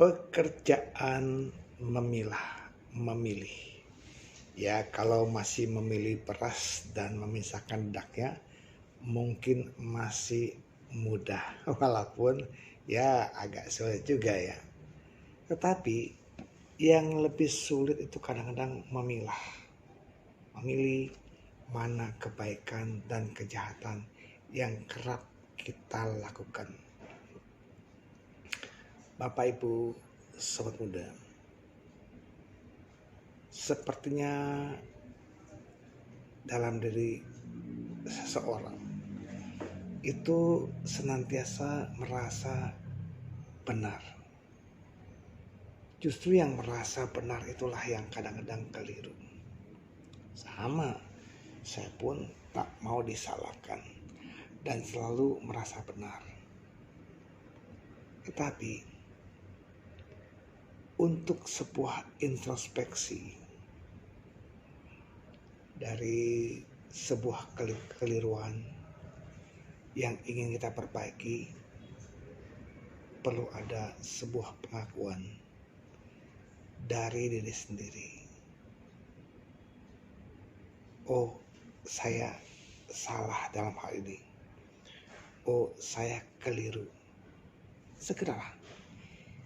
Pekerjaan memilih. Ya, kalau masih memilih beras dan memisahkan daknya, mungkin masih mudah. Walaupun ya agak sulit juga ya. Tetapi yang lebih sulit itu kadang-kadang memilih mana kebaikan dan kejahatan yang kerap kita lakukan. Bapak Ibu Sobat Muda, sepertinya dalam diri seseorang itu senantiasa merasa benar. Justru yang merasa benar itulah yang kadang-kadang keliru. Sama, saya pun tak mau disalahkan dan selalu merasa benar. Tetapi untuk sebuah introspeksi dari sebuah kekeliruan yang ingin kita perbaiki, perlu ada sebuah pengakuan dari diri sendiri. Oh, saya salah dalam hal ini. Oh, saya keliru. Segeralah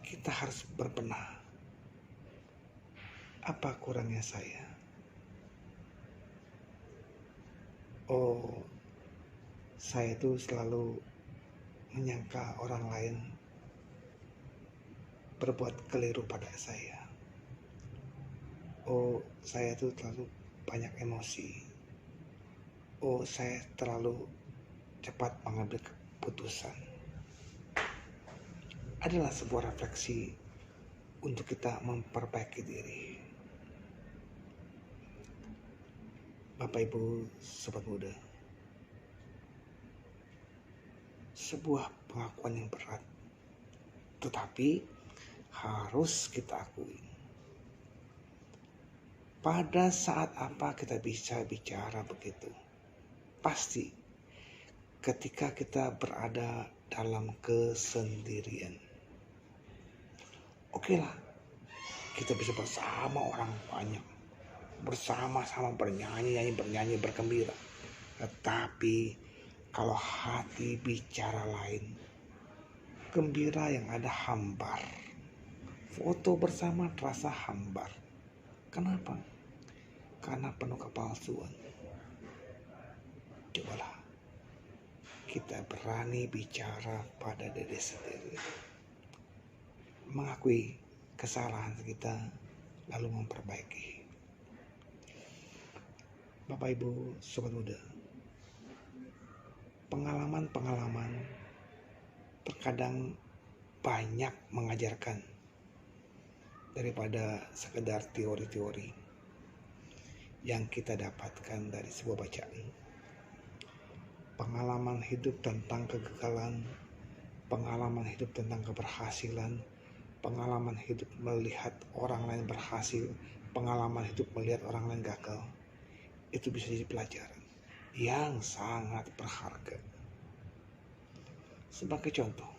kita harus berbenah. Apa kurangnya saya? Oh, saya itu selalu menyangka orang lain berbuat keliru pada saya. Oh, saya itu terlalu banyak emosi. Oh, saya terlalu cepat mengambil keputusan. Adalah sebuah refleksi untuk kita memperbaiki diri. Bapak Ibu Sobat Muda, sebuah pengakuan yang berat, tetapi harus kita akui. Pada saat apa kita bisa bicara begitu? Pasti ketika kita berada dalam kesendirian. Oke lah, kita bisa bersama orang banyak, bersama-sama bernyanyi, bergembira. Tetapi kalau hati bicara lain, gembira yang ada hambar, foto bersama terasa hambar. Kenapa? Karena penuh kepalsuan. Cobalah kita berani bicara pada diri sendiri, mengakui kesalahan kita, lalu memperbaiki. Bapak Ibu Sobat Muda, pengalaman-pengalaman terkadang banyak mengajarkan daripada sekedar teori-teori yang kita dapatkan dari sebuah bacaan. Pengalaman hidup tentang kegagalan, pengalaman hidup tentang keberhasilan, pengalaman hidup melihat orang lain berhasil, pengalaman hidup melihat orang lain gagal, itu bisa jadi pelajaran yang sangat berharga. Sebagai contoh,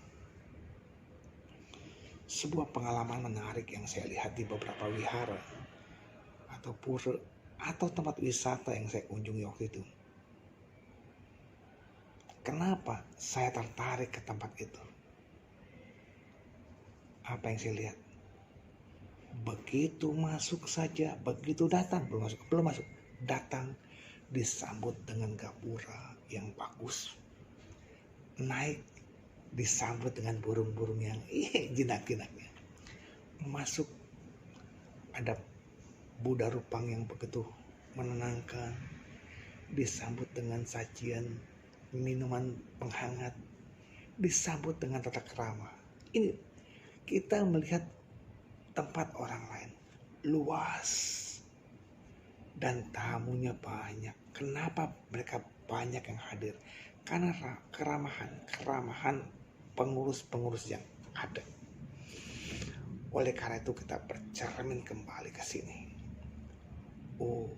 sebuah pengalaman menarik yang saya lihat di beberapa wihara atau pura atau tempat wisata yang saya kunjungi waktu itu. Kenapa saya tertarik ke tempat itu? Apa yang saya lihat? Begitu masuk saja, begitu datang, belum masuk, datang disambut dengan gapura yang bagus. Naik disambut dengan burung-burung yang jinak-jinaknya. Masuk ada Buddha Rupang yang begitu menenangkan, disambut dengan sajian minuman penghangat, disambut dengan tata krama. Ini kita melihat tempat orang lain luas dan tamunya banyak. Kenapa mereka banyak yang hadir? Karena keramahan pengurus-pengurus yang ada. Oleh karena itu kita bercermin kembali ke sini. Oh,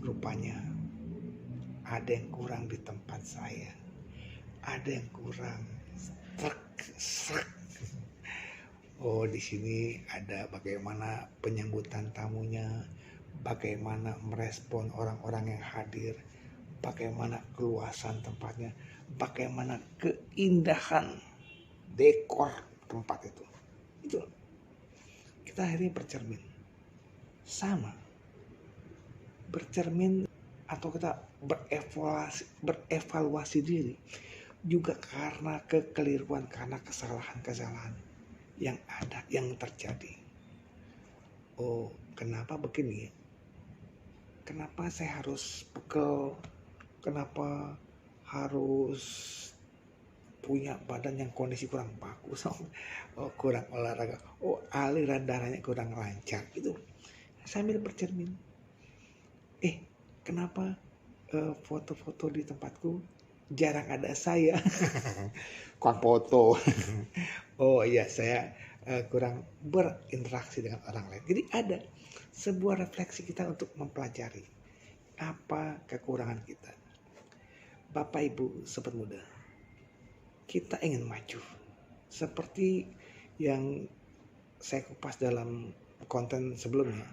rupanya ada yang kurang di tempat saya. Ada yang kurang srek. Oh, di sini ada bagaimana penyambutan tamunya, bagaimana merespon orang-orang yang hadir, bagaimana keluasan tempatnya, bagaimana keindahan dekor tempat itu. Itu kita akhirnya bercermin atau kita berevaluasi diri juga karena kekeliruan, karena kesalahan-kesalahan yang ada, yang terjadi. Oh, kenapa begini ya? Kenapa saya harus pegel? Kenapa harus punya badan yang kondisi kurang bagus? Oh, kurang olahraga. Oh, aliran darahnya kurang lancar. Itu sambil bercermin. Kenapa foto-foto di tempatku jarang ada saya? Kurang foto. Oh iya, saya kurang berinteraksi dengan orang lain. Jadi ada sebuah refleksi kita untuk mempelajari apa kekurangan kita. Bapak Ibu Sobat Muda, kita ingin maju. Seperti yang saya kupas dalam konten sebelumnya,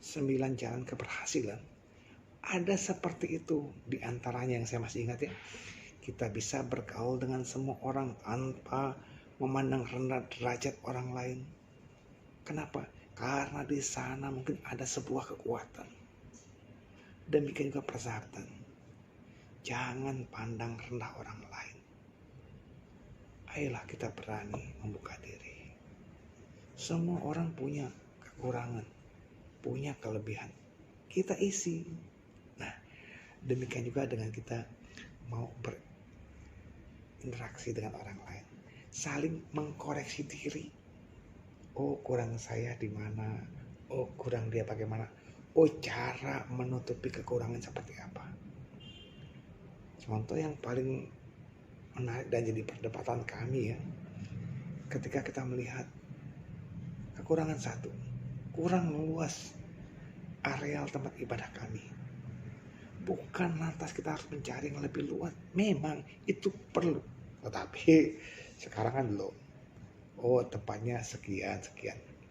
9 jalan keberhasilan. Ada seperti itu di antaranya yang saya masih ingat ya. Kita bisa bergaul dengan semua orang tanpa memandang rendah derajat orang lain. Kenapa? Karena di sana mungkin ada sebuah kekuatan. Demikian juga persahabatan. Jangan pandang rendah orang lain. Ayolah kita berani membuka diri. Semua orang punya kekurangan, punya kelebihan. Kita isi. Nah, demikian juga dengan kita mau berinteraksi dengan orang lain. Saling mengkoreksi diri. Oh, kurang saya di mana? Oh, kurang dia bagaimana? Oh, cara menutupi kekurangan seperti apa? Contoh yang paling menarik dan jadi perdebatan kami ya, ketika kita melihat kekurangan satu, kurang luas areal tempat ibadah kami. Bukan lantas kita harus mencari yang lebih luas, memang itu perlu, tetapi sekarang kan belum. Oh, tempatnya sekian.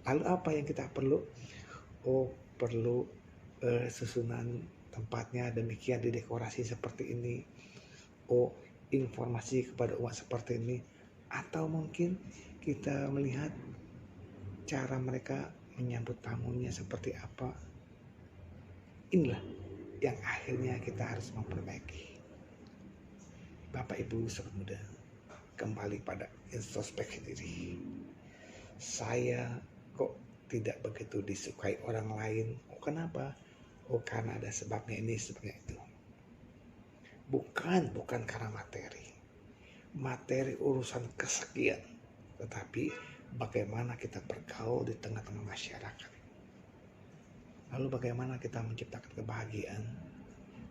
Lalu apa yang kita perlu? Oh, perlu susunan tempatnya demikian, didekorasi seperti ini. Oh, informasi kepada umat seperti ini. Atau mungkin kita melihat cara mereka menyambut tamunya seperti apa. Inilah yang akhirnya kita harus memperbaiki. Bapak Ibu Sobat Muda, kembali pada introspeksi diri. Saya kok tidak begitu disukai orang lain? Oh, kenapa? Oh, karena ada sebabnya ini, sebabnya itu. Bukan karena materi urusan kesekian, tetapi bagaimana kita bergaul di tengah-tengah masyarakat. Lalu bagaimana kita menciptakan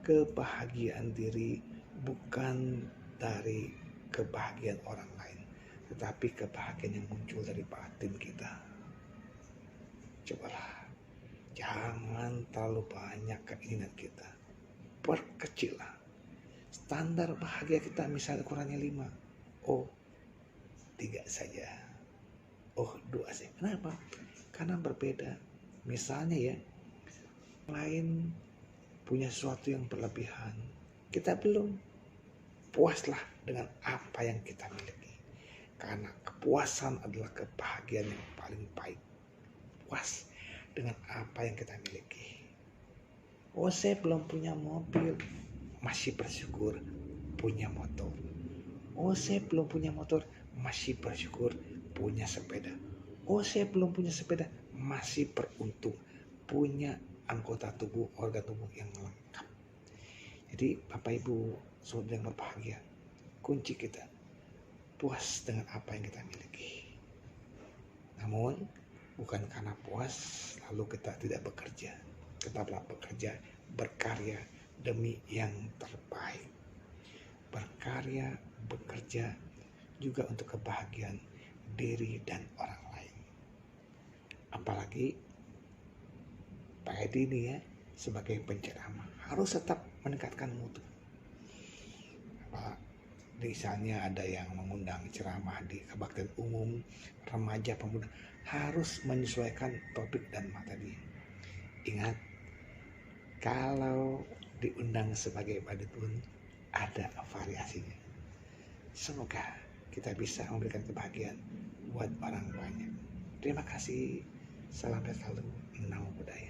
kebahagiaan diri, bukan dari kebahagiaan orang lain, tetapi kebahagiaan yang muncul dari batin kita. Cobalah, jangan terlalu banyak keinginan kita, perkecillah. Standar bahagia kita misalnya kurangnya 5, oh 3 saja, oh 2 saja. Kenapa? Karena berbeda. Misalnya ya, lain punya sesuatu yang berlebihan, kita belum. Puaslah dengan apa yang kita miliki, karena kepuasan adalah kebahagiaan yang paling baik. Puas dengan apa yang kita miliki. Oh, saya belum punya mobil, masih bersyukur punya motor. Oh, saya belum punya motor, masih bersyukur punya sepeda. Oh, saya belum punya sepeda, masih beruntung punya anggota tubuh, organ tubuh yang lengkap. Jadi Bapak Ibu Saudara yang berbahagia, kunci kita puas dengan apa yang kita miliki. Namun bukan karena puas lalu kita tidak bekerja. Tetaplah bekerja, berkarya demi yang terbaik. Berkarya, bekerja juga untuk kebahagiaan diri dan orang lain. Apalagi Pak Edi ini ya, sebagai penceramah harus tetap meningkatkan mutu. misalnya ada yang mengundang ceramah di kebaktian umum, remaja, pemuda, harus menyesuaikan topik dan materi. Ingat, kalau diundang sebagai badut pun ada variasinya. Semoga kita bisa memberikan kebahagiaan buat orang banyak. Terima kasih. Salam selalu. Namo Buddhaya.